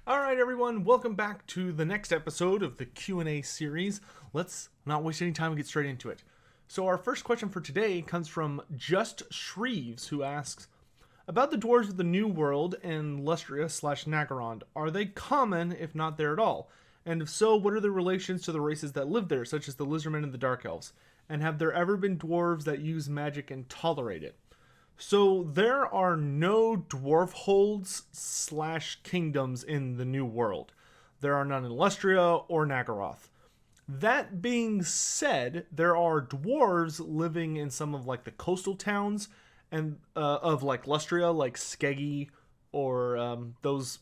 All right, everyone, welcome back to the next episode of the Q&A series. Let's not waste any time and get straight into it. So our first question for today comes from Just Shreves, who asks, about the dwarves of the New World in Lustria/Nagarond, are they common, if not there at all? And if so, what are their relations to the races that live there, such as the lizardmen and the dark elves? And have there ever been dwarves that use magic and tolerate it? So there are no dwarf holds / kingdoms in the New World. There are none in Lustria or Nagaroth. That being said, there are dwarves living in some of like the coastal towns and of like Lustria, like Skeggy or those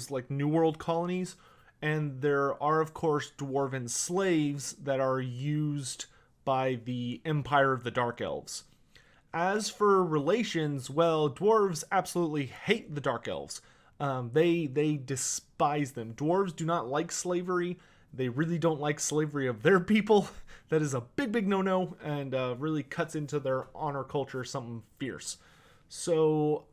like New World colonies. And there are of course dwarven slaves that are used by the Empire of the Dark Elves. As for relations, well, dwarves absolutely hate the dark elves. They despise them. Dwarves do not like slavery. They really don't like slavery of their people. That is a big no-no, and really cuts into their honor culture something fierce. So,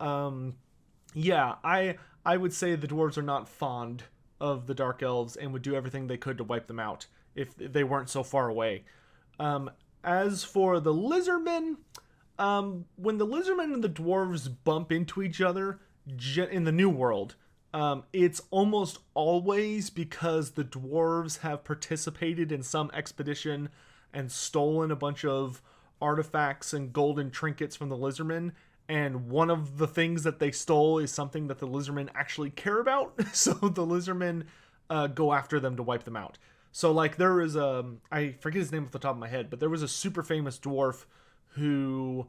yeah, I would say the dwarves are not fond of the dark elves and would do everything they could to wipe them out if they weren't so far away. As for the lizardmen, when the lizardmen and the dwarves bump into each other in the New World, it's almost always because the dwarves have participated in some expedition and stolen a bunch of artifacts and golden trinkets from the lizardmen. And one of the things that they stole is something that the lizardmen actually care about. So the lizardmen go after them to wipe them out. So like there is I forget his name off the top of my head, but there was a super famous dwarf who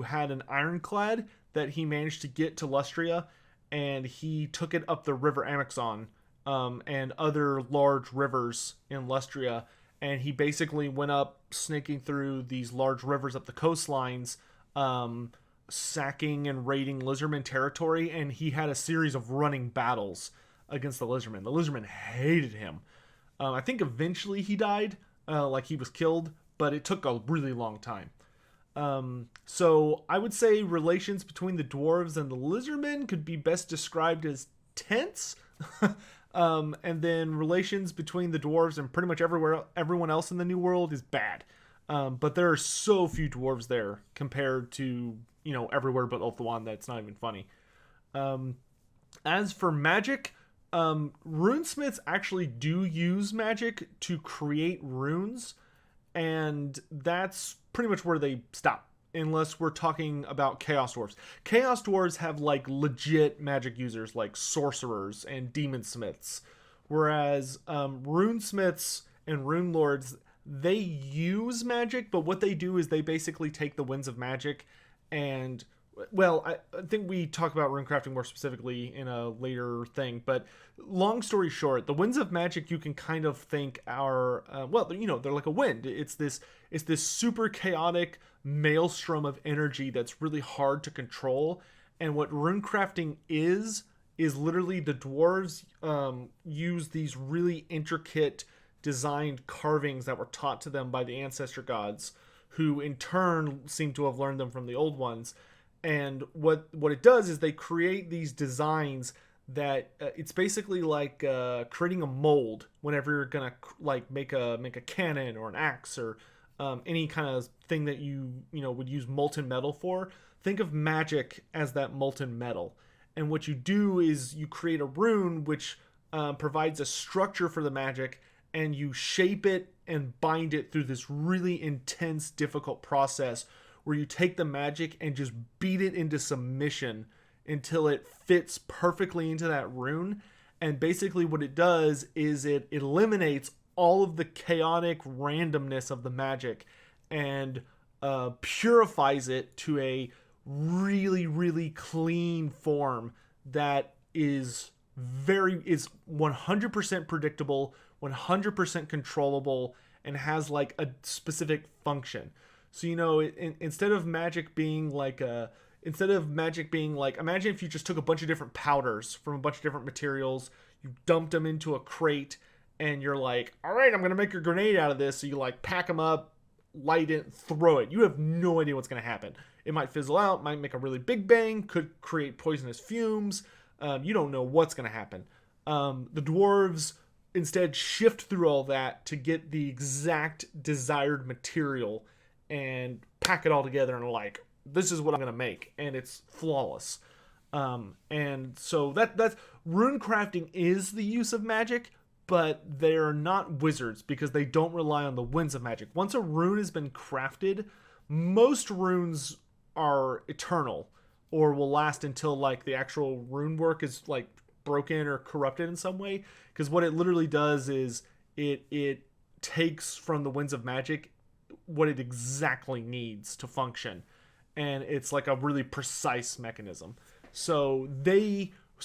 had an ironclad that he managed to get to Lustria, and he took it up the river Amazon and other large rivers in Lustria, and he basically went up snaking through these large rivers up the coastlines, sacking and raiding lizardmen territory, and he had a series of running battles against the lizardmen. The lizardmen hated him. I think eventually he died, like he was killed, but it took a really long time. So I would say relations between the dwarves and the lizardmen could be best described as tense. And then relations between the dwarves and pretty much everyone else in the New World is bad. But there are so few dwarves there compared to, everywhere but Ulthuan that's not even funny. As for magic, runesmiths actually do use magic to create runes, and that's pretty much where they stop, unless we're talking about Chaos Dwarves. Chaos Dwarves have like legit magic users like sorcerers and demon smiths, whereas runesmiths and rune lords, they use magic, but what they do is they basically take the winds of magic and, well, I think we talk about runecrafting more specifically in a later thing, but long story short, the winds of magic you can kind of think are, they're like a wind. It's this super chaotic maelstrom of energy that's really hard to control. And what runecrafting is literally the dwarves use these really intricate designed carvings that were taught to them by the ancestor gods, who in turn seem to have learned them from the old ones. And what it does is they create these designs that it's basically like creating a mold whenever you're gonna like make a cannon or an axe or any kind of thing that you would use molten metal for. Think of magic as that molten metal, and what you do is you create a rune which provides a structure for the magic, and you shape it and bind it through this really intense, difficult process where you take the magic and just beat it into submission until it fits perfectly into that rune. And basically what it does is it eliminates all of the chaotic randomness of the magic and purifies it to a really, really clean form that is 100% predictable, 100% controllable, and has like a specific function. So, instead of magic being like, imagine if you just took a bunch of different powders from a bunch of different materials, you dumped them into a crate, and you're like, all right, I'm going to make a grenade out of this. So you like pack them up, light it, throw it. You have no idea what's going to happen. It might fizzle out, might make a really big bang, could create poisonous fumes. You don't know what's going to happen. The dwarves instead shift through all that to get the exact desired material and pack it all together and like, this is what I'm going to make. And it's flawless. And so that's runecrafting is the use of magic, but they're not wizards because they don't rely on the winds of magic. Once a rune has been crafted, most runes are eternal or will last until like the actual rune work is like broken or corrupted in some way. Because what it literally does is it takes from the winds of magic what it exactly needs to function. And it's like a really precise mechanism. So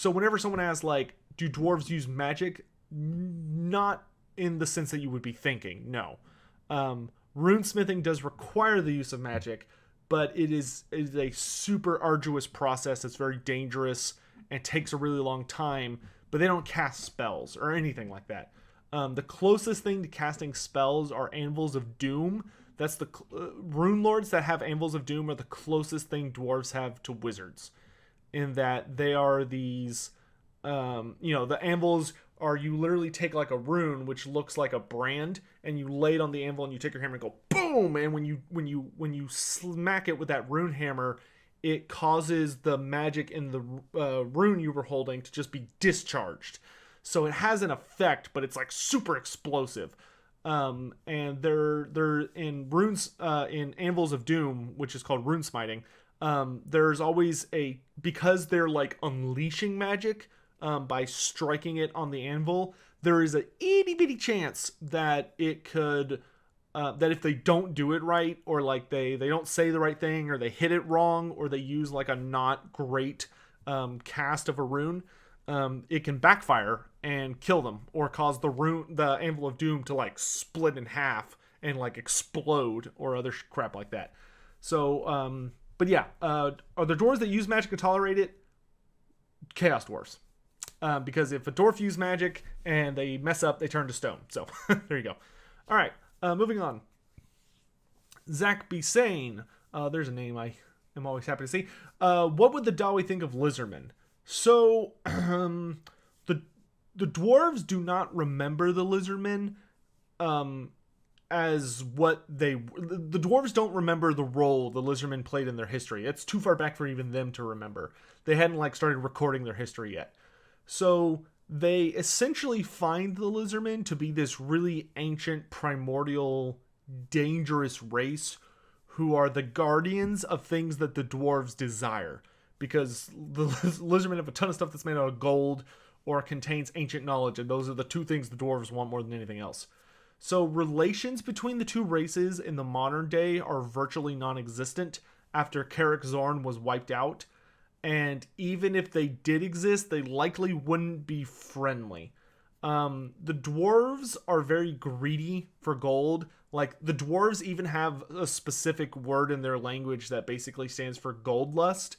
whenever someone asks like, do dwarves use magic? Not in the sense that you would be thinking, no. Runesmithing does require the use of magic, but it is a super arduous process. It's very dangerous and takes a really long time, but they don't cast spells or anything like that. The closest thing to casting spells are Anvils of Doom. That's the rune lords that have Anvils of Doom are the closest thing dwarves have to wizards, in that they are these, the anvils are, you literally take like a rune which looks like a brand and you lay it on the anvil and you take your hammer and go boom, and when you smack it with that rune hammer, it causes the magic in the rune you were holding to just be discharged. So it has an effect, but it's like super explosive. And they're in runes, in Anvils of Doom, which is called rune smiting. There's always because they're like unleashing magic by striking it on the anvil, there is a itty bitty chance that it could, that if they don't do it right, or like they don't say the right thing, or they hit it wrong, or they use like a not great cast of a rune, it can backfire and kill them, or cause the Anvil of Doom to like split in half and like explode, or other crap like that. So, but yeah, are there dwarves that use magic and tolerate it? Chaos dwarves. Because if a dwarf uses magic and they mess up, they turn to stone. So, there you go. All right, moving on. Zach B. Sane. There's a name I am always happy to see. What would the Dawi think of lizardmen? So, the dwarves do not remember the lizardmen as what the dwarves don't remember the role the lizardmen played in their history. It's too far back for even them to remember. They hadn't like started recording their history yet. So they essentially find the lizardmen to be this really ancient, primordial, dangerous race who are the guardians of things that the dwarves desire. Because the lizardmen have a ton of stuff that's made out of gold or contains ancient knowledge, and those are the two things the dwarves want more than anything else. So relations between the two races in the modern day are virtually non-existent after Carrick Zorn was wiped out. And even if they did exist, they likely wouldn't be friendly. The dwarves are very greedy for gold. Like, the dwarves even have a specific word in their language that basically stands for gold lust.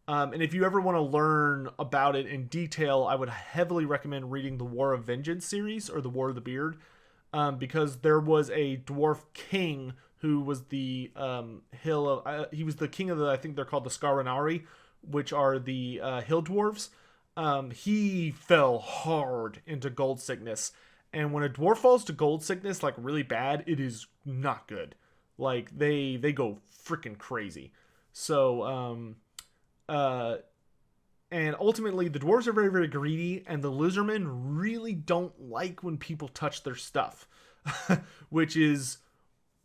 And if you ever want to learn about it in detail, I would heavily recommend reading the War of Vengeance series, or the War of the Beard, because there was a dwarf king who was the he was the king of I think they're called the Scaranari, which are the hill dwarves. He fell hard into gold sickness, and when a dwarf falls to gold sickness like really bad, it is not good. Like they go freaking crazy. So and ultimately the dwarves are very, very greedy, and the lizardmen really don't like when people touch their stuff.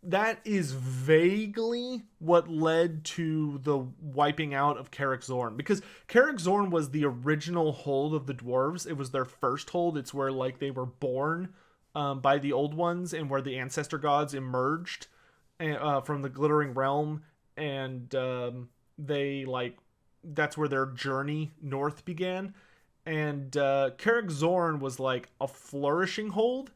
That is vaguely what led to the wiping out of Carrick Zorn. Because Carrick Zorn was the original hold of the dwarves. It was their first hold. It's where like they were born by the old ones, and where the ancestor gods emerged from the glittering realm, and that's where their journey north began. And Carrick Zorn was like a flourishing hold,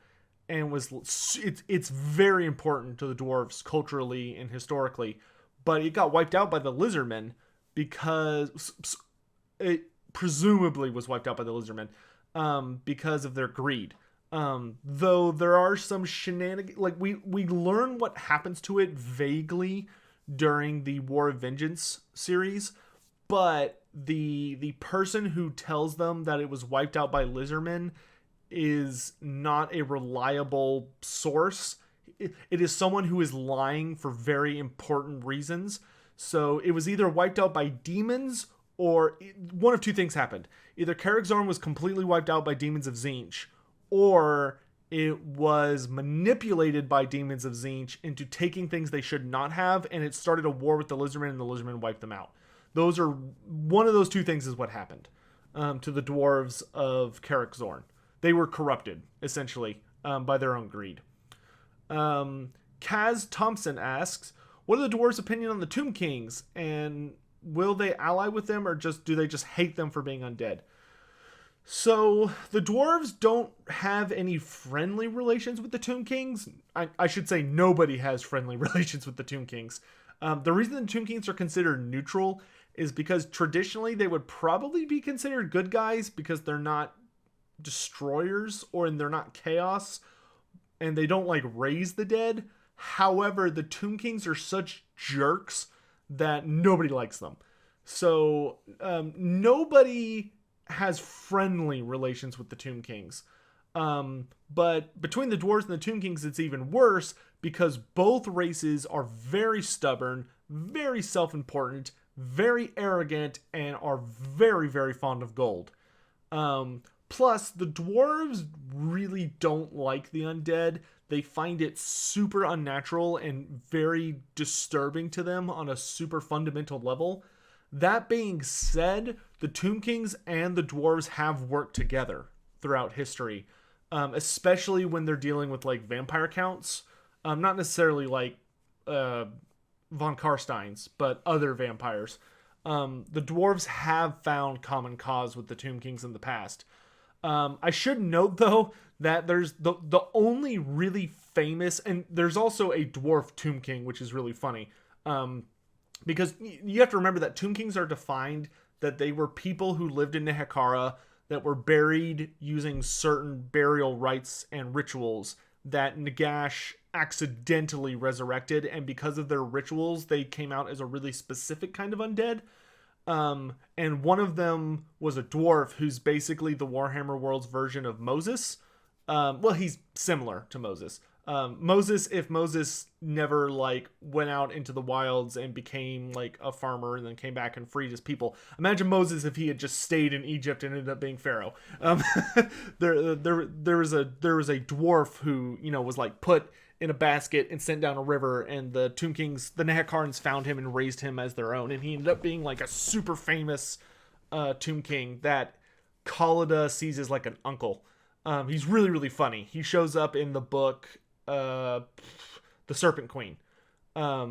and it's very important to the dwarves culturally and historically, but it got wiped out by the lizardmen because it presumably was wiped out by the lizardmen because of their greed. Though there are some shenanigans, like we learn what happens to it vaguely during the War of Vengeance series, but the person who tells them that it was wiped out by lizardmen is not a reliable source. It is someone who is lying for very important reasons. So it was either wiped out by demons, or one of two things happened. Either Karazhan was completely wiped out by demons of Tzeentch, or it was manipulated by demons of Tzeentch into taking things they should not have, and it started a war with the lizardmen, and the lizardmen wiped them out. One of those two things is what happened to the dwarves of Karazhan. They were corrupted, essentially, by their own greed. Kaz Thompson asks, what are the dwarves' opinion on the Tomb Kings, and will they ally with them, or do they just hate them for being undead? So, the dwarves don't have any friendly relations with the Tomb Kings. I should say nobody has friendly relations with the Tomb Kings. The reason the Tomb Kings are considered neutral is because traditionally they would probably be considered good guys because they're not destroyers, and they're not chaos, and they don't raise the dead. However, the Tomb Kings are such jerks that nobody likes them. So, nobody has friendly relations with the Tomb Kings. But between the dwarves and the Tomb Kings, it's even worse because both races are very stubborn, very self-important, very arrogant, and are very, very fond of gold. Plus, the dwarves really don't like the undead. They find it super unnatural and very disturbing to them on a super fundamental level. That being said, the Tomb Kings and the dwarves have worked together throughout history, especially when they're dealing with vampire counts. Not necessarily von Karstein's, but other vampires. The dwarves have found common cause with the Tomb Kings in the past. I should note, though, that there's the only really famous, and there's also a dwarf Tomb King, which is really funny. Because you have to remember that Tomb Kings are defined that they were people who lived in Nehekhara that were buried using certain burial rites and rituals that Nagash accidentally resurrected, and because of their rituals, they came out as a really specific kind of undead. And one of them was a dwarf who's basically the Warhammer World's version of Moses. Well, he's similar to Moses. If Moses never went out into the wilds and became a farmer and then came back and freed his people. Imagine Moses if he had just stayed in Egypt and ended up being Pharaoh. There was a dwarf who, was put in a basket and sent down a river, and the Tomb Kings, the Nehekarans, found him and raised him as their own, and he ended up being a super famous Tomb King that Khalida sees as an uncle. He's really, really funny. He shows up in the book The Serpent Queen. I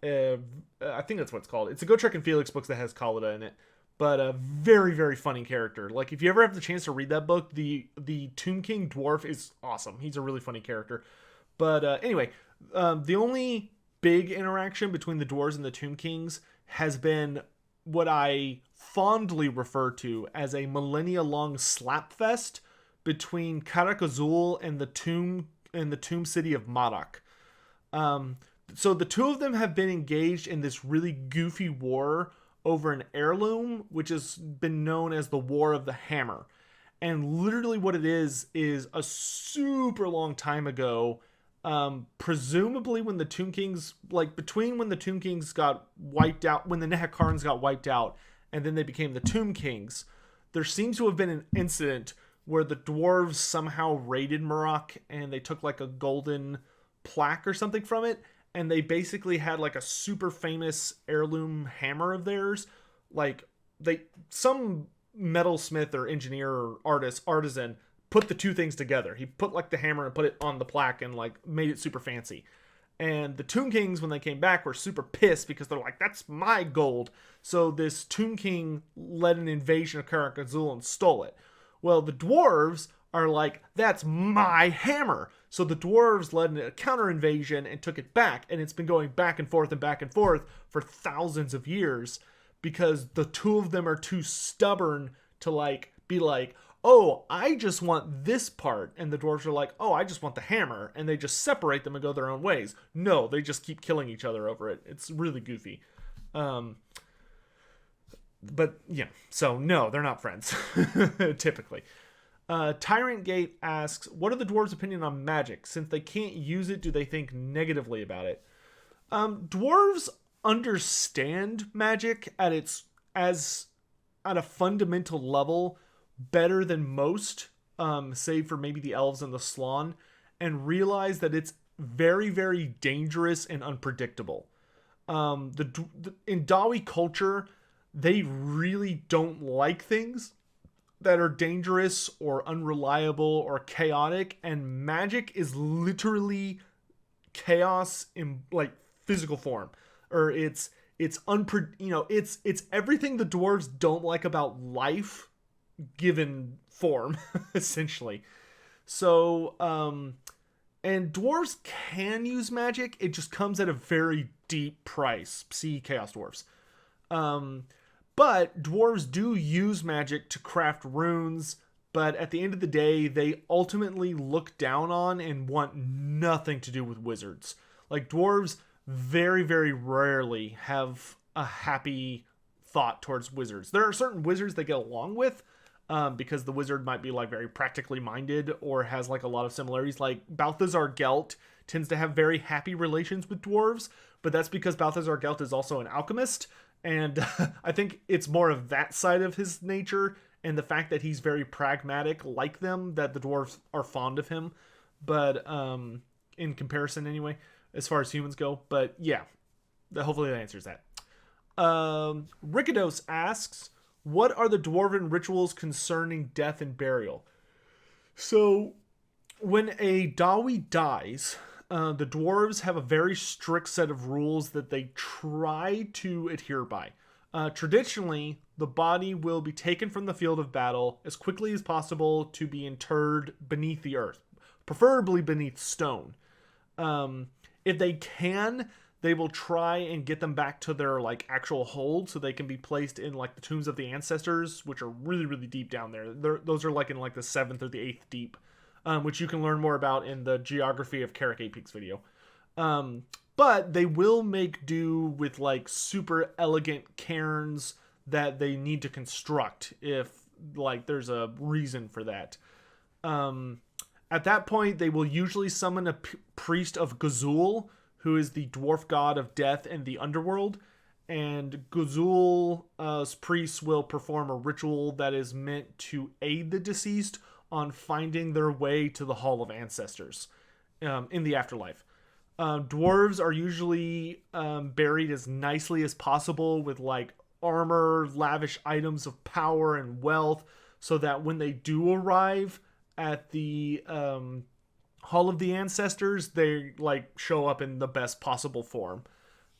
think that's what it's called. It's a Gotrek and Felix books that has Khalida in it, but a very, very funny character. If you ever have the chance to read that book, the Tomb King dwarf is awesome. He's a really funny character. But anyway, the only big interaction between the dwarves and the Tomb Kings has been what I fondly refer to as a millennia-long slapfest between Karak Azul and the tomb city of Madak. So the two of them have been engaged in this really goofy war over an heirloom, which has been known as the War of the Hammer. And literally what it is a super long time ago, presumably when the Tomb Kings, between when the Tomb Kings got wiped out, when the Nehekarans got wiped out, and then they became the Tomb Kings, there seems to have been an incident where the dwarves somehow raided Marak, and they took a golden plaque or something from it, and they basically had a super famous heirloom hammer of theirs. Some metalsmith or engineer or artisan put the two things together. He put the hammer and put it on the plaque and made it super fancy. And the Tomb Kings, when they came back, were super pissed because they're that's my gold. So this Tomb King led an invasion of Karak Azul and stole it. Well, the dwarves are that's my hammer. So the dwarves led a counter invasion and took it back. And it's been going back and forth for thousands of years because the two of them are too stubborn to be oh, I just want this part. And the dwarves are oh, I just want the hammer. And they just separate them and go their own ways. No, they just keep killing each other over it. It's really goofy. but yeah, so no, they're not friends, typically. Tyrant Gate asks, what are the dwarves' opinion on magic? Since they can't use it, do they think negatively about it? Dwarves understand magic at a fundamental level better than most, save for maybe the elves and the Slann, and realize that it's very, very dangerous and unpredictable. In Dawi culture, they really don't like things that are dangerous or unreliable or chaotic, and magic is literally chaos in like physical form, or it's it's everything the dwarves don't like about life given form essentially. So and dwarves can use magic, it just comes at a very deep price. See Chaos Dwarves. But dwarves do use magic to craft runes, but at the end of the day, they ultimately look down on and want nothing to do with wizards. Like, dwarves very, very rarely have a happy thought towards wizards. There are certain wizards they get along with, because the wizard might be like very practically minded or has like a lot of similarities. Like Balthazar Gelt tends to have very happy relations with dwarves, but that's because Balthazar Gelt is also an alchemist. And I think it's more of that side of his nature and the fact that he's very pragmatic like them that the dwarves are fond of him. But in comparison anyway, as far as humans go. But yeah, hopefully that answers that. Rickados asks, what are the dwarven rituals concerning death and burial? So when a Dawi dies, the dwarves have a very strict set of rules that they try to adhere by. Traditionally, the body will be taken from the field of battle as quickly as possible to be interred beneath the earth, preferably beneath stone. If they can, they will try and get them back to their like actual hold so they can be placed in like the tombs of the ancestors, which are really, really deep down there. Those are like in like the 7th or the 8th deep. Which you can learn more about in the Geography of Carrick Peaks video. But they will make do with like super elegant cairns that they need to construct if like there's a reason for that. At that point, they will usually summon a priest of Khazuk, who is the dwarf god of death and the underworld. And Khazul's priests will perform a ritual that is meant to aid the deceased on finding their way to the Hall of Ancestors in the afterlife. Dwarves are usually buried as nicely as possible with like armor, lavish items of power and wealth, so that when they do arrive at the Hall of the Ancestors, they like show up in the best possible form.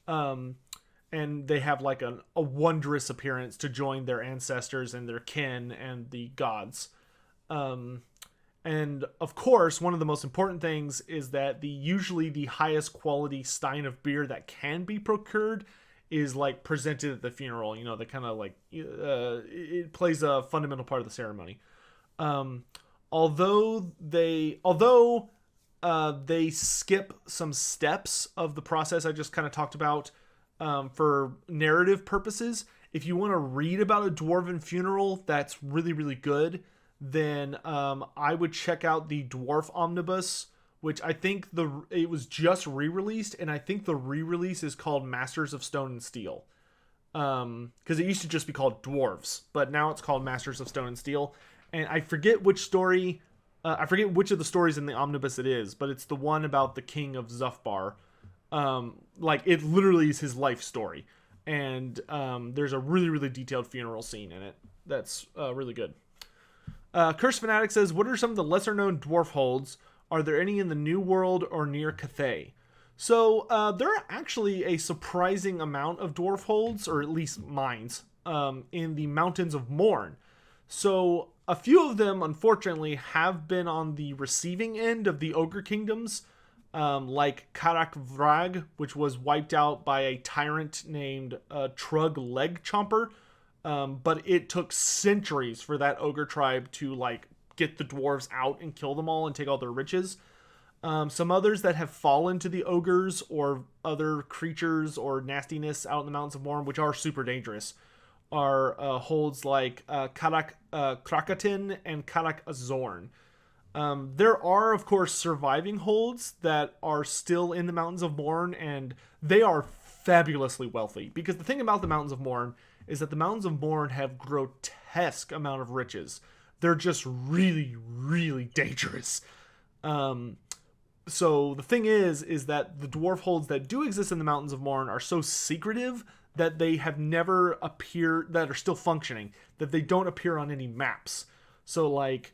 And they have like a wondrous appearance to join their ancestors and their kin and the gods. And of course, one of the most important things is that usually the highest quality stein of beer that can be procured is like presented at the funeral. You know, the kind of like it plays a fundamental part of the ceremony. Although they skip some steps of the process I just kind of talked about for narrative purposes. If you want to read about a dwarven funeral that's really, really good, then I would check out the Dwarf Omnibus, which I think it was just re-released, and I think the re-release is called Masters of Stone and Steel. Because it used to just be called Dwarves, but now it's called Masters of Stone and Steel. And I forget which story, I forget which of the stories in the omnibus it is, but it's the one about the king of Zufbar. Like, it literally is his life story. And there's a really, really detailed funeral scene in it that's really good. Curse Fanatic says, what are some of the lesser known dwarf holds? Are there any in the New World or near Cathay? So there are actually a surprising amount of dwarf holds, or at least mines, in the Mountains of Morn. So a few of them, unfortunately, have been on the receiving end of the Ogre Kingdoms, like Karak Vrag, which was wiped out by a tyrant named Trug Leg Chomper. But it took centuries for that ogre tribe to like get the dwarves out and kill them all and take all their riches. Some others that have fallen to the ogres or other creatures or nastiness out in the Mountains of Morn, which are super dangerous, holds like Krakatin and Karak Azorn. There are, of course, surviving holds that are still in the Mountains of Morn, and they are fabulously wealthy. Because the thing about the Mountains of Morn is that the Mountains of Morn have grotesque amount of riches. They're just really, really dangerous. So the thing is that the dwarf holds that do exist in the Mountains of Morn are so secretive that they have never appeared, that are still functioning, that they don't appear on any maps. So like,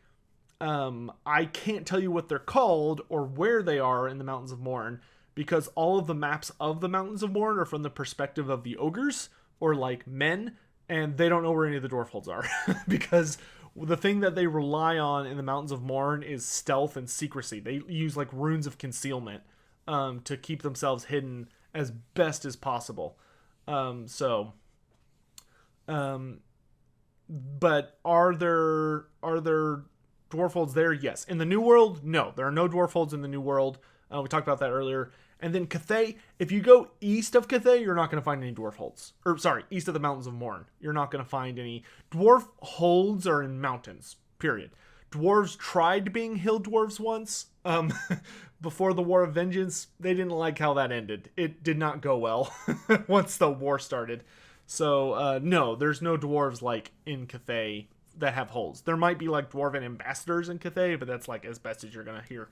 I can't tell you what they're called or where they are in the Mountains of Morn, because all of the maps of the Mountains of Morn are from the perspective of the ogres or like men, and they don't know where any of the dwarf holds are because the thing that they rely on in the Mountains of Morn is stealth and secrecy. They use like runes of concealment to keep themselves hidden as best as possible. But are there dwarf holds there? Yes. In the New World, no. There are no dwarf holds in the New World. We talked about that earlier. And then Cathay, if you go east of Cathay, you're not going to find any dwarf holds. Or, sorry, east of the Mountains of Morn. You're not going to find any. Dwarf holds are in mountains, period. Dwarves tried being hill dwarves once. Before the War of Vengeance, they didn't like how that ended. It did not go well once the war started. So, no, there's no dwarves like in Cathay that have holds. There might be like dwarven ambassadors in Cathay, but that's like as best as you're going to hear.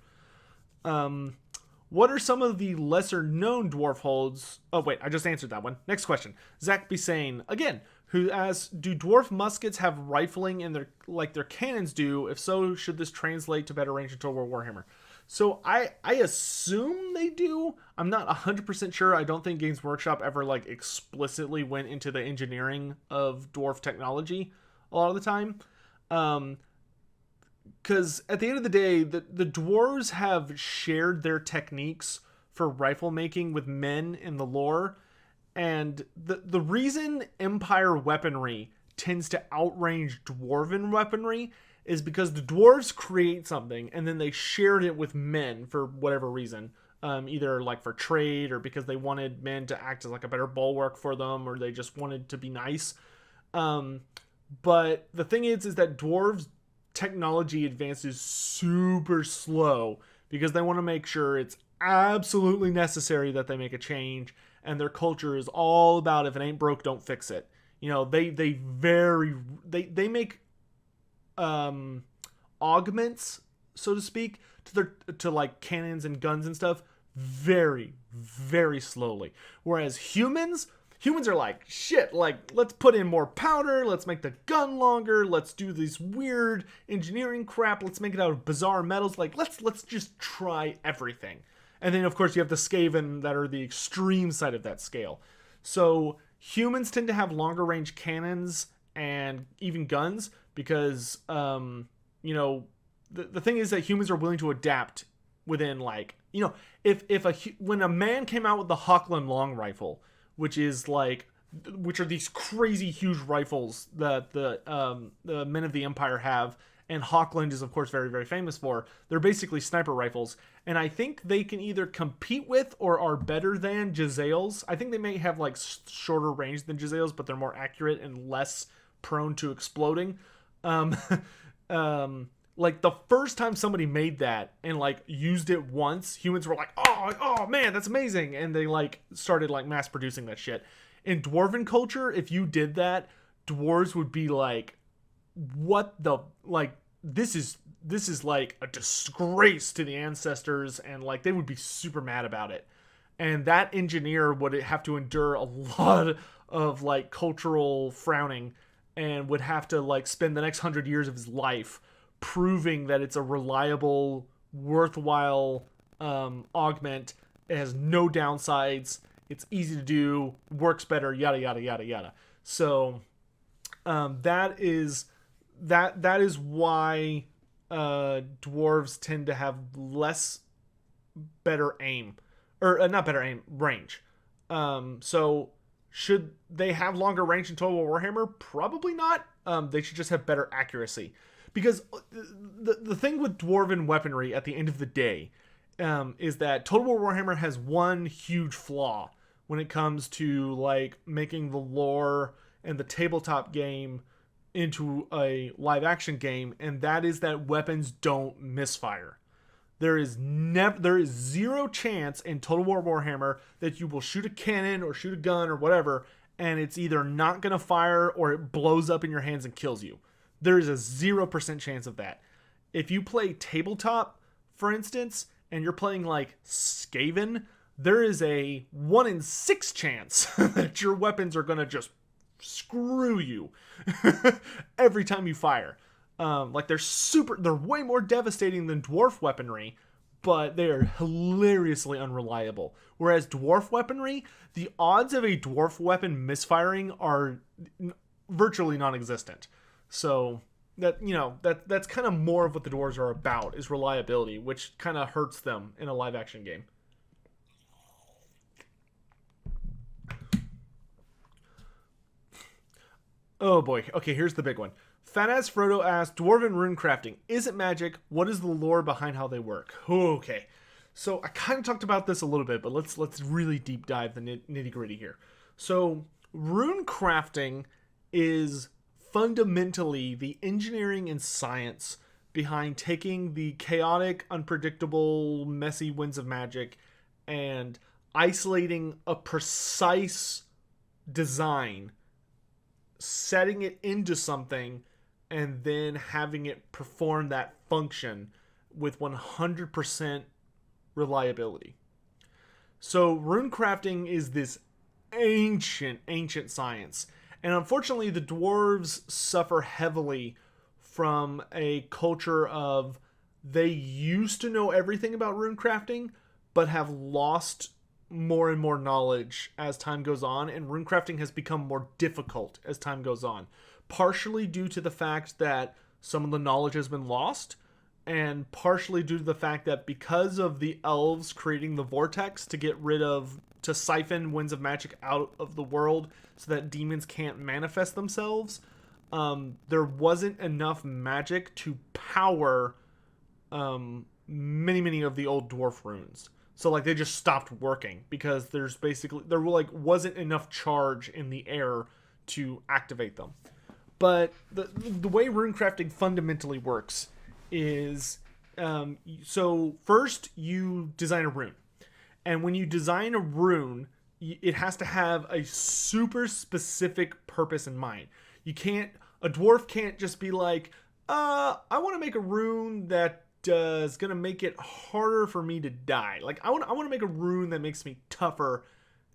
What are some of the lesser known dwarf holds? Oh, wait, I just answered that one. Next question. Zach Bisane, again, who asks, do dwarf muskets have rifling in their, like their cannons do? If so, should this translate to better range in Total War Warhammer? So I assume they do. I'm not 100% sure. I don't think Games Workshop ever like explicitly went into the engineering of dwarf technology a lot of the time. Because at the end of the day, the dwarves have shared their techniques for rifle making with men in the lore. And the reason Empire weaponry tends to outrange Dwarven weaponry is because the dwarves create something and then they shared it with men for whatever reason. Either like for trade or because they wanted men to act as like a better bulwark for them, or they just wanted to be nice. But the thing is that dwarves technology advances super slow because they want to make sure it's absolutely necessary that they make a change, and their culture is all about if it ain't broke, don't fix it. You know, they make augments, so to speak, to like cannons and guns and stuff very, very slowly. Whereas humans are like, shit, like, let's put in more powder, let's make the gun longer, let's do these weird engineering crap, let's make it out of bizarre metals, like, let's just try everything. And then, of course, you have the Skaven that are the extreme side of that scale. So humans tend to have longer range cannons and even guns because, you know, the thing is that humans are willing to adapt within, like, you know, when a man came out with the Hochland long rifle, which are these crazy huge rifles that the men of the Empire have, and Hochland is, of course, very, very famous for. They're basically sniper rifles, and I think they can either compete with or are better than Jezzails. I think they may have, like, shorter range than Jezzails, but they're more accurate and less prone to exploding. Like, the first time somebody made that and, like, used it once, humans were like, oh man, that's amazing. And they, like, started, like, mass producing that shit. In Dwarven culture, if you did that, dwarves would be like, what the, like, this is like a disgrace to the ancestors, and, like, they would be super mad about it. And that engineer would have to endure a lot of, like, cultural frowning and would have to, like, spend the next 100 years of his life proving that it's a reliable, worthwhile augment. It has no downsides. It's easy to do, works better, yada yada yada yada. So that is why dwarves tend to have better aim, or not better aim, range. So should they have longer range in Total War Warhammer? Probably not. They should just have better accuracy. Because the thing with Dwarven weaponry at the end of the day is that Total War Warhammer has one huge flaw when it comes to, like, making the lore and the tabletop game into a live action game, and that is that weapons don't misfire. There is zero chance in Total War Warhammer that you will shoot a cannon or shoot a gun or whatever, and it's either not going to fire or it blows up in your hands and kills you. There is a 0% chance of that. If you play tabletop, for instance, and you're playing like Skaven, there is a 1 in 6 chance that your weapons are going to just screw you every time you fire. Like they're way more devastating than dwarf weaponry, but they are hilariously unreliable. Whereas dwarf weaponry, the odds of a dwarf weapon misfiring are virtually non-existent. So that's kind of more of what the dwarves are about, is reliability, which kind of hurts them in a live action game. Oh boy. Okay, here's the big one. Fat Ass Frodo asked, Dwarven runecrafting, is it magic? What is the lore behind how they work? Okay. So I kind of talked about this a little bit, but let's really deep dive the nitty gritty here. So runecrafting is fundamentally the engineering and science behind taking the chaotic, unpredictable, messy winds of magic and isolating a precise design, setting it into something, and then having it perform that function with 100% reliability. So runecrafting is this ancient science. And unfortunately, the dwarves suffer heavily from a culture of they used to know everything about runecrafting, but have lost more and more knowledge as time goes on, and runecrafting has become more difficult as time goes on. Partially due to the fact that some of the knowledge has been lost, and partially due to the fact that because of the elves creating the vortex to siphon winds of magic out of the world so that demons can't manifest themselves, there wasn't enough magic to power many of the old dwarf runes. So like they just stopped working because there wasn't enough charge in the air to activate them. But the way runecrafting fundamentally works is, so first you design a rune. And when you design a rune, it has to have a super specific purpose in mind. A dwarf can't just be like, I want to make a rune that is going to make it harder for me to die. Like I want to make a rune that makes me tougher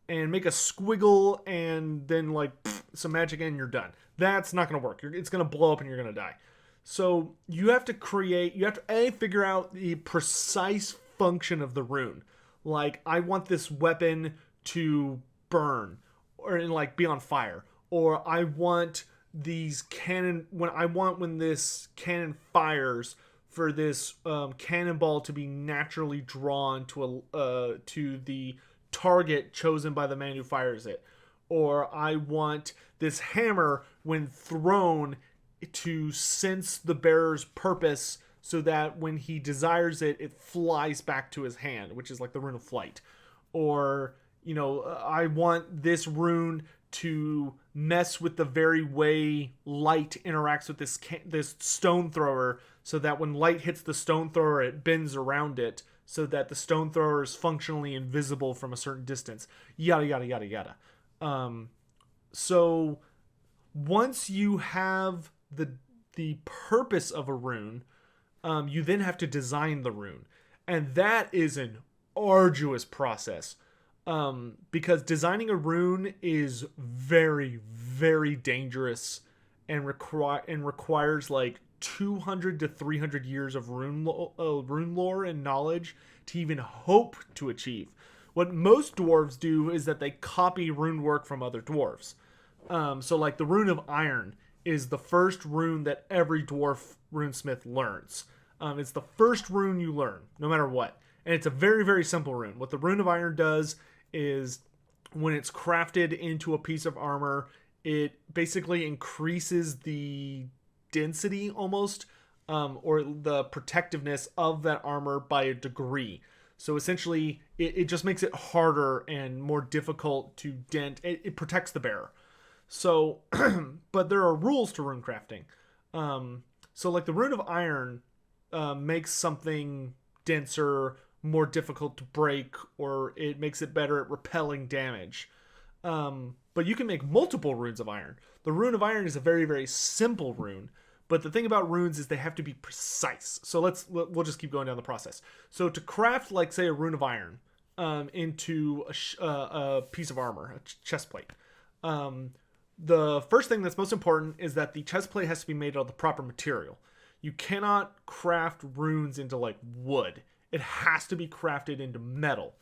and make a squiggle and then like some magic and you're done. That's not going to work. It's going to blow up and you're going to die. So you have to figure out the precise function of the rune. Like I want this weapon to burn or like be on fire, or I want these when this cannon fires for this cannonball to be naturally drawn to the target chosen by the man who fires it, or I want this hammer when thrown to sense the bearer's purpose so that when he desires it, it flies back to his hand, which is like the rune of flight. Or, I want this rune to mess with the very way light interacts with this stone thrower so that when light hits the stone thrower, it bends around it so that the stone thrower is functionally invisible from a certain distance. Yada, yada, yada, yada. So once you have the purpose of a rune, you then have to design the rune. And that is an arduous process. Because designing a rune is very, very dangerous and requires like 200 to 300 years of rune lore and knowledge to even hope to achieve. What most dwarves do is that they copy rune work from other dwarves. So like the rune of iron is the first rune that every dwarf runesmith learns. It's the first rune you learn, no matter what. And it's a very, very simple rune. What the rune of iron does is when it's crafted into a piece of armor, it basically increases the density almost, or the protectiveness of that armor by a degree. So essentially, it just makes it harder and more difficult to dent. It protects the bearer. So, but there are rules to runecrafting. So like the rune of iron makes something denser, more difficult to break, or it makes it better at repelling damage. But you can make multiple runes of iron. The rune of iron is a very, very simple rune. But the thing about runes is they have to be precise. So we'll just keep going down the process. So to craft, like, say, a rune of iron into a piece of armor, a chest plate, the first thing that's most important is that the chest plate has to be made out of the proper material. You cannot craft runes into, like, wood. It has to be crafted into metal.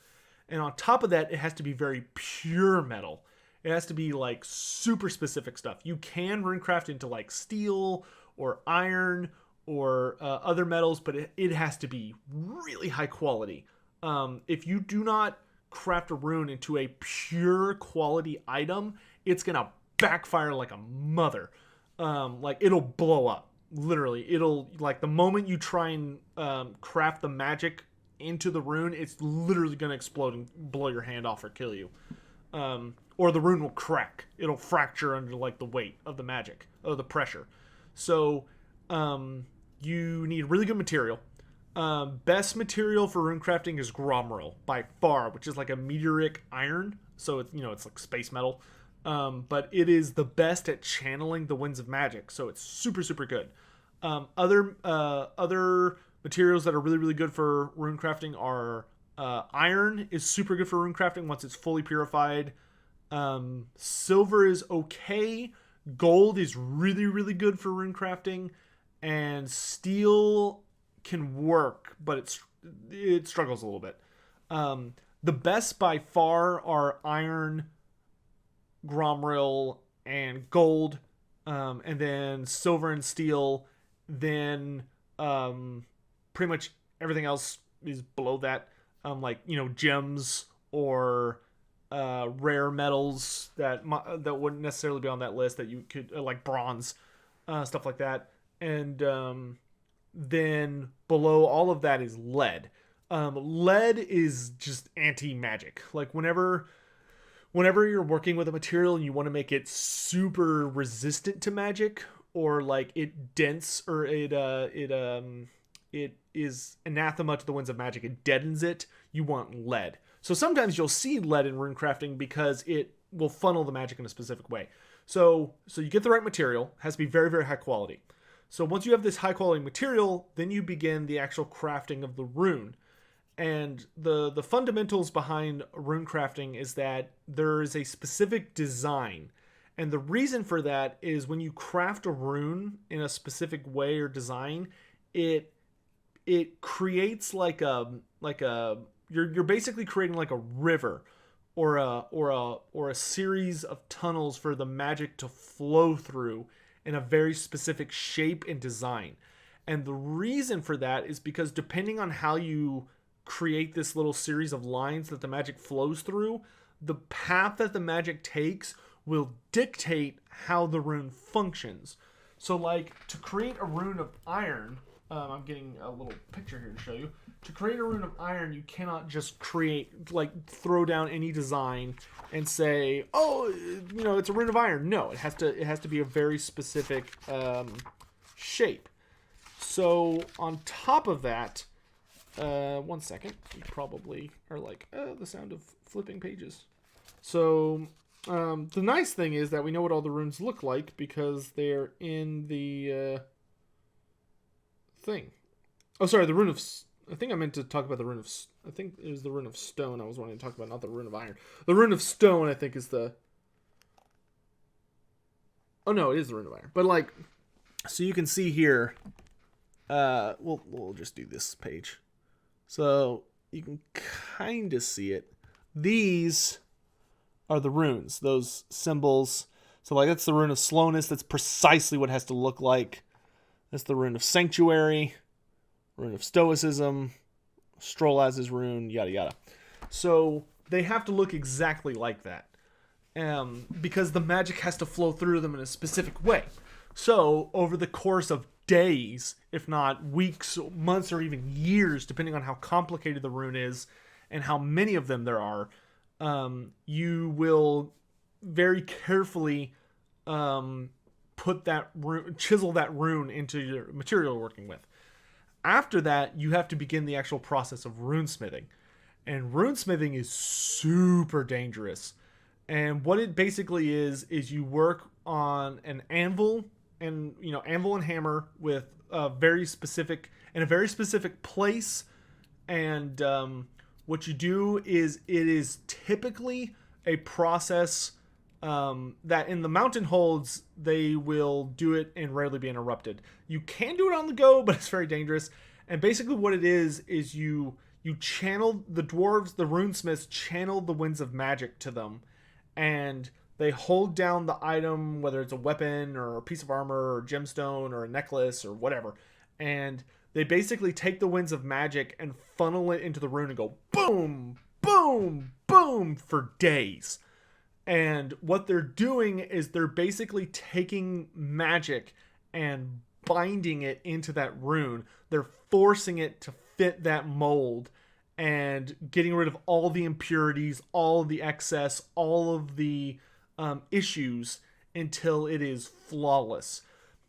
And on top of that, it has to be very pure metal. It has to be, like, super specific stuff. You can runecraft into, like, steel or iron or other metals, but it has to be really high quality. If you do not craft a rune into a pure quality item, it's gonna backfire like a mother. Like, it'll blow up. Literally, it'll, like, the moment you try and craft the magic into the rune, it's literally gonna explode and blow your hand off or kill you. Or the rune will crack. It'll fracture under, like, the weight of the magic, or the pressure. So, you need really good material. Best material for runecrafting is gromril, by far, which is like a meteoric iron. So, it's like space metal. But it is the best at channeling the winds of magic. So it's super, super good. Other materials that are really, really good for runecrafting are iron is super good for runecrafting once it's fully purified. Silver is okay. Gold is really, really good for runecrafting, and steel can work, but it struggles a little bit. The best by far are iron, gromril, and gold, and then silver and steel. Then pretty much everything else is below that, like, gems or rare metals that wouldn't necessarily be on that list that you could, like bronze, stuff like that. And then below all of that is lead. Lead is just anti-magic. Like, whenever you're working with a material and you want to make it super resistant to magic, or like it dense, or it is anathema to the winds of magic, it deadens it, you want lead. So sometimes you'll see lead in runecrafting because it will funnel the magic in a specific way. So you get the right material. It has to be very, very high quality. So once you have this high quality material, then you begin the actual crafting of the rune. And the fundamentals behind runecrafting is that there is a specific design. And the reason for that is when you craft a rune in a specific way or design, it creates like a you're basically creating like a river or a series of tunnels for the magic to flow through in a very specific shape and design. And the reason for that is because depending on how you create this little series of lines that the magic flows through, the path that the magic takes will dictate how the rune functions. So, like, to create a rune of iron, I'm getting a little picture here to show you. To create a rune of iron, you cannot just throw down any design and say, oh, it's a rune of iron. No, it has to be a very specific shape. So on top of that, one second, you probably are like, the sound of flipping pages. So the nice thing is that we know what all the runes look like because they're in the thing. Oh, sorry, the rune of... I think I meant to talk about the rune of... I think it was the rune of stone I was wanting to talk about, not the rune of iron. The rune of stone, I think, is the... Oh, no, it is the rune of iron. But, like, so you can see here... We'll just do this page. So you can kind of see it. These are the runes, those symbols. So, like, that's the rune of slowness. That's precisely what it has to look like. That's the rune of sanctuary, rune of stoicism, Strolaz's rune, yada yada. So they have to look exactly like that, because the magic has to flow through them in a specific way. So over the course of days, if not weeks, months, or even years, depending on how complicated the rune is and how many of them there are, you will very carefully put that rune, chisel that rune into your material you're working with. After that, you have to begin the actual process of runesmithing. And runesmithing is super dangerous. And what it basically is you work on an anvil and anvil and hammer with a very specific place. And what you do is it is typically a process that in the mountain holds they will do it and rarely be interrupted. You can do it on the go, but it's very dangerous. And basically what it is you channel the dwarves, the runesmiths channel the winds of magic to them, and they hold down the item, whether it's a weapon or a piece of armor or gemstone or a necklace or whatever, and they basically take the winds of magic and funnel it into the rune and go boom, boom, boom for days. And what they're doing is they're basically taking magic and binding it into that rune. They're forcing it to fit that mold and getting rid of all the impurities, all of the excess, all of the issues until it is flawless.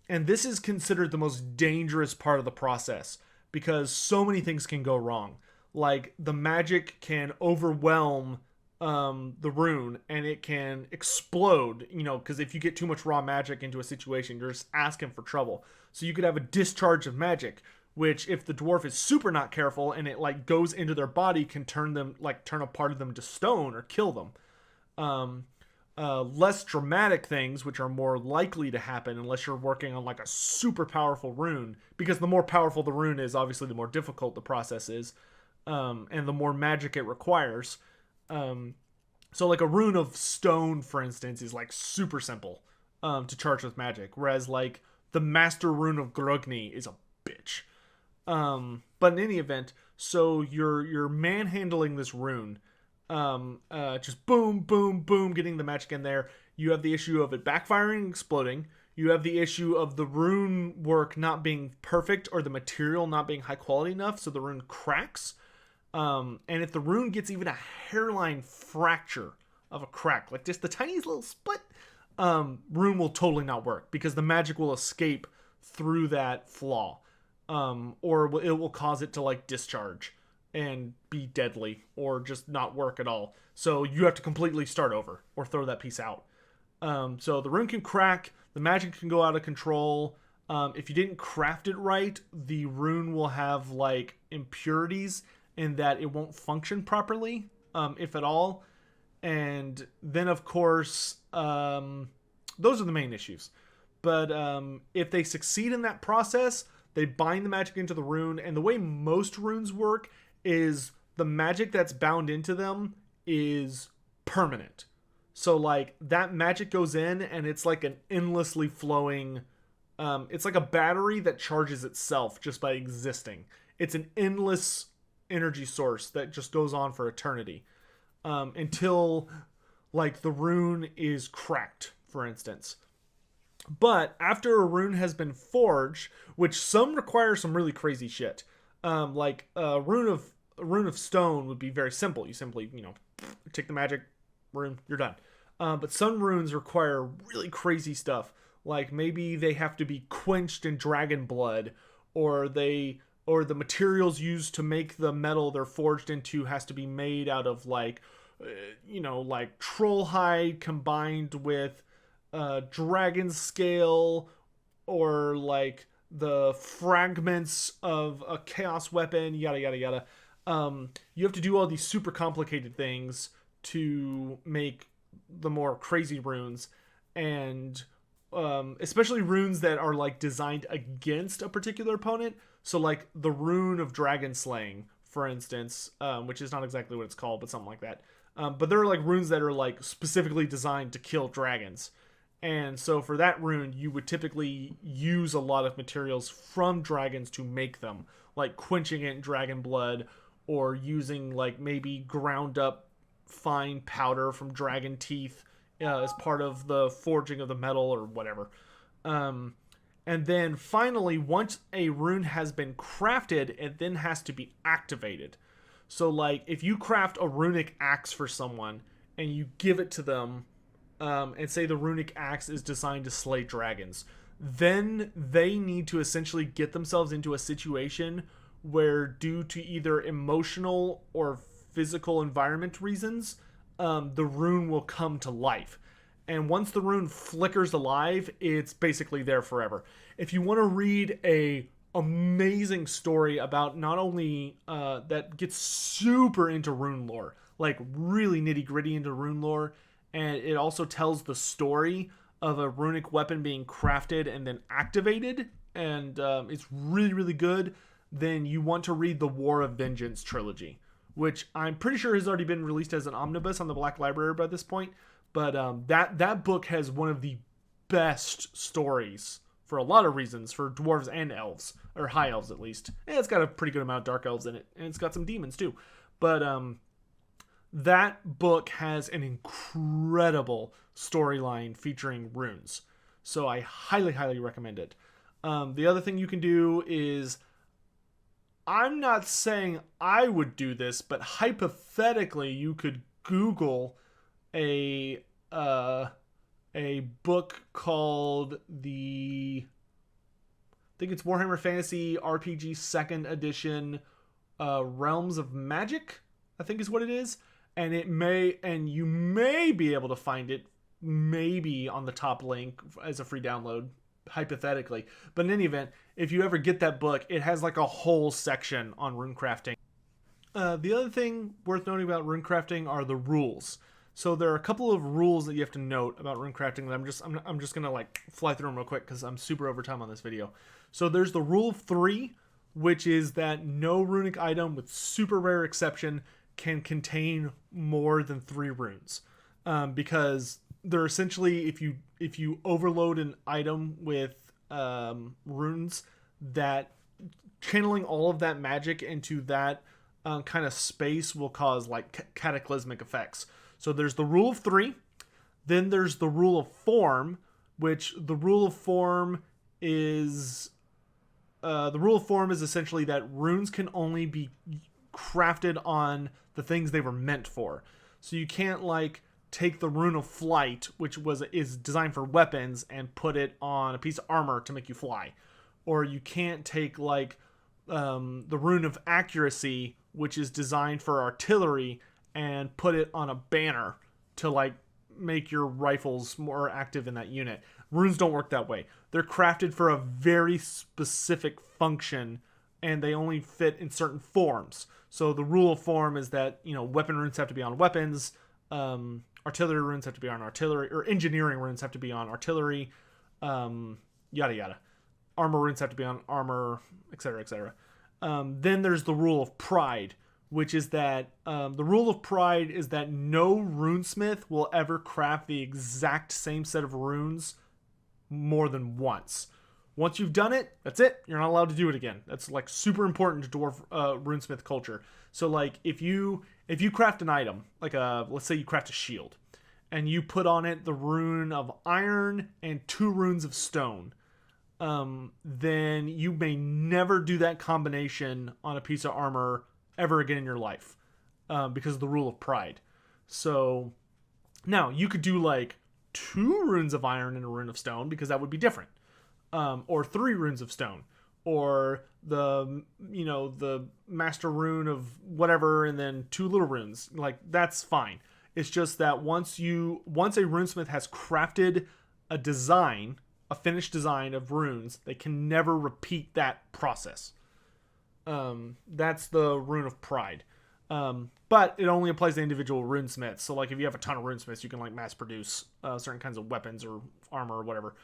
And this is considered the most dangerous part of the process because so many things can go wrong. Like the magic can overwhelm the rune and it can explode, because if you get too much raw magic into a situation, you're just asking for trouble. So you could have a discharge of magic, which if the dwarf is super not careful and it like goes into their body, can turn a part of them to stone or kill them. Less dramatic things, which are more likely to happen unless you're working on like a super powerful rune, because the more powerful the rune is, obviously the more difficult the process is, and the more magic it requires. So like a rune of stone, for instance, is like super simple to charge with magic, whereas like the master rune of Grogni is a bitch. But in any event, so you're manhandling this rune, just boom, boom, boom, getting the magic in there. You have the issue of it backfiring and exploding. You have the issue of the rune work not being perfect or the material not being high quality enough, so the rune cracks. And if the rune gets even a hairline fracture of a crack, like just the tiniest little split, rune will totally not work because the magic will escape through that flaw. Or it will cause it to like discharge and be deadly or just not work at all. So you have to completely start over or throw that piece out. So the rune can crack, the magic can go out of control. If you didn't craft it right, the rune will have like impurities in that it won't function properly, if at all. And then of course, those are the main issues. But if they succeed in that process, they bind the magic into the rune, and the way most runes work is the magic that's bound into them is permanent. So like that magic goes in and it's like an endlessly flowing, it's like a battery that charges itself just by existing. It's an endless energy source that just goes on for eternity, until like the rune is cracked, for instance. But after a rune has been forged, which some require some really crazy shit, like a rune of stone would be very simple. You simply, take the magic rune, you're done. But some runes require really crazy stuff. Like maybe they have to be quenched in dragon blood, or the materials used to make the metal they're forged into has to be made out of like troll hide combined with dragon scale, or like the fragments of a chaos weapon, yada yada yada. You have to do all these super complicated things to make the more crazy runes, and especially runes that are like designed against a particular opponent. So like the rune of dragon slaying, for instance, which is not exactly what it's called, but something like that. But there are like runes that are like specifically designed to kill dragons. And so for that rune, you would typically use a lot of materials from dragons to make them, like quenching it in dragon blood, or using like maybe ground up fine powder from dragon teeth as part of the forging of the metal or whatever. And then finally, once a rune has been crafted, it then has to be activated. So like if you craft a runic axe for someone and you give it to them, and say the runic axe is designed to slay dragons, then they need to essentially get themselves into a situation where, due to either emotional or physical environment reasons, the rune will come to life. And once the rune flickers alive, it's basically there forever. If you want to read a amazing story about not only that gets super into rune lore, like really nitty gritty into rune lore, and it also tells the story of a runic weapon being crafted and then activated, and it's really, really good, then you want to read the War of Vengeance trilogy, which I'm pretty sure has already been released as an omnibus on the Black Library by this point. But that book has one of the best stories for a lot of reasons for dwarves and elves, or high elves at least. And it's got a pretty good amount of dark elves in it, and it's got some demons too. But that book has an incredible storyline featuring runes, so I highly, highly recommend it. The other thing you can do is, I'm not saying I would do this, but hypothetically you could Google a book called I think it's Warhammer Fantasy RPG 2nd edition, Realms of Magic, I think is what it is. And you may be able to find it maybe on the top link as a free download, hypothetically. But in any event, if you ever get that book, it has like a whole section on runecrafting. The other thing worth noting about runecrafting are the rules. So there are a couple of rules that you have to note about runecrafting that I'm just gonna like fly through them real quick because I'm super over time on this video. So there's the rule of 3, which is that no runic item, with super rare exception, can contain more than 3 runes, because they're essentially, if you overload an item with runes, that channeling all of that magic into that kind of space will cause like cataclysmic effects. So there's the rule of 3. Then there's the rule of form, which the rule of form is essentially that runes can only be crafted on the things they were meant for. So you can't like take the rune of flight, which is designed for weapons, and put it on a piece of armor to make you fly. Or you can't take like the rune of accuracy, which is designed for artillery, and put it on a banner to like make your rifles more active in that unit. Runes don't work that way. They're crafted for a very specific function, and they only fit in certain forms. So the rule of form is that, weapon runes have to be on weapons, artillery runes have to be on artillery, or engineering runes have to be on artillery, yada yada. Armor runes have to be on armor, etc., etc. Then there's the rule of pride, which is that the rule of pride is that no runesmith will ever craft the exact same set of runes more than once. Once you've done it, that's it. You're not allowed to do it again. That's like super important to dwarf runesmith culture. So like if you craft an item, like let's say you craft a shield, and you put on it the rune of iron and 2 runes of stone, then you may never do that combination on a piece of armor ever again in your life, because of the rule of pride. So now you could do like 2 runes of iron and a rune of stone, because that would be different. Or 3 runes of stone, or the master rune of whatever, and then 2 little runes. Like, that's fine. It's just that once a runesmith has crafted a finished design of runes, they can never repeat that process. That's the rune of pride. But it only applies to individual runesmiths. So like if you have a ton of runesmiths, you can like mass produce certain kinds of weapons or armor or whatever.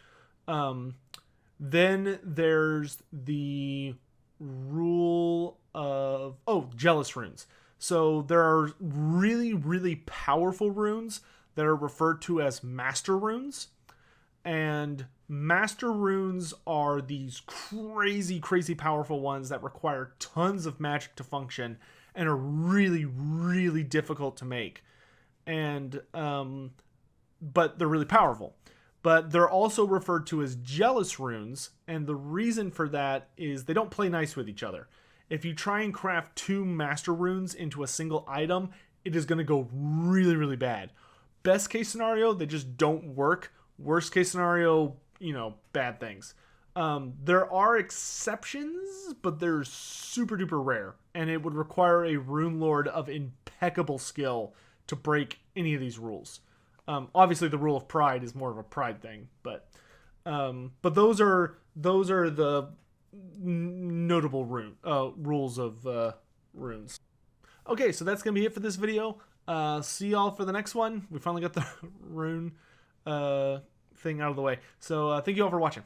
Then there's the rule of jealous runes. So there are really, really powerful runes that are referred to as master runes. And master runes are these crazy, crazy powerful ones that require tons of magic to function and are really, really difficult to make. And but they're really powerful. But they're also referred to as jealous runes, and the reason for that is they don't play nice with each other. If you try and craft 2 master runes into a single item, it is going to go really, really bad. Best case scenario, they just don't work. Worst case scenario, you know, bad things. There are exceptions, but they're super duper rare, and it would require a rune lord of impeccable skill to break any of these rules. Obviously, the rule of pride is more of a pride thing, but those are the notable rules of runes. Okay, so that's gonna be it for this video. See y'all for the next one. We finally got the rune thing out of the way. So thank you all for watching.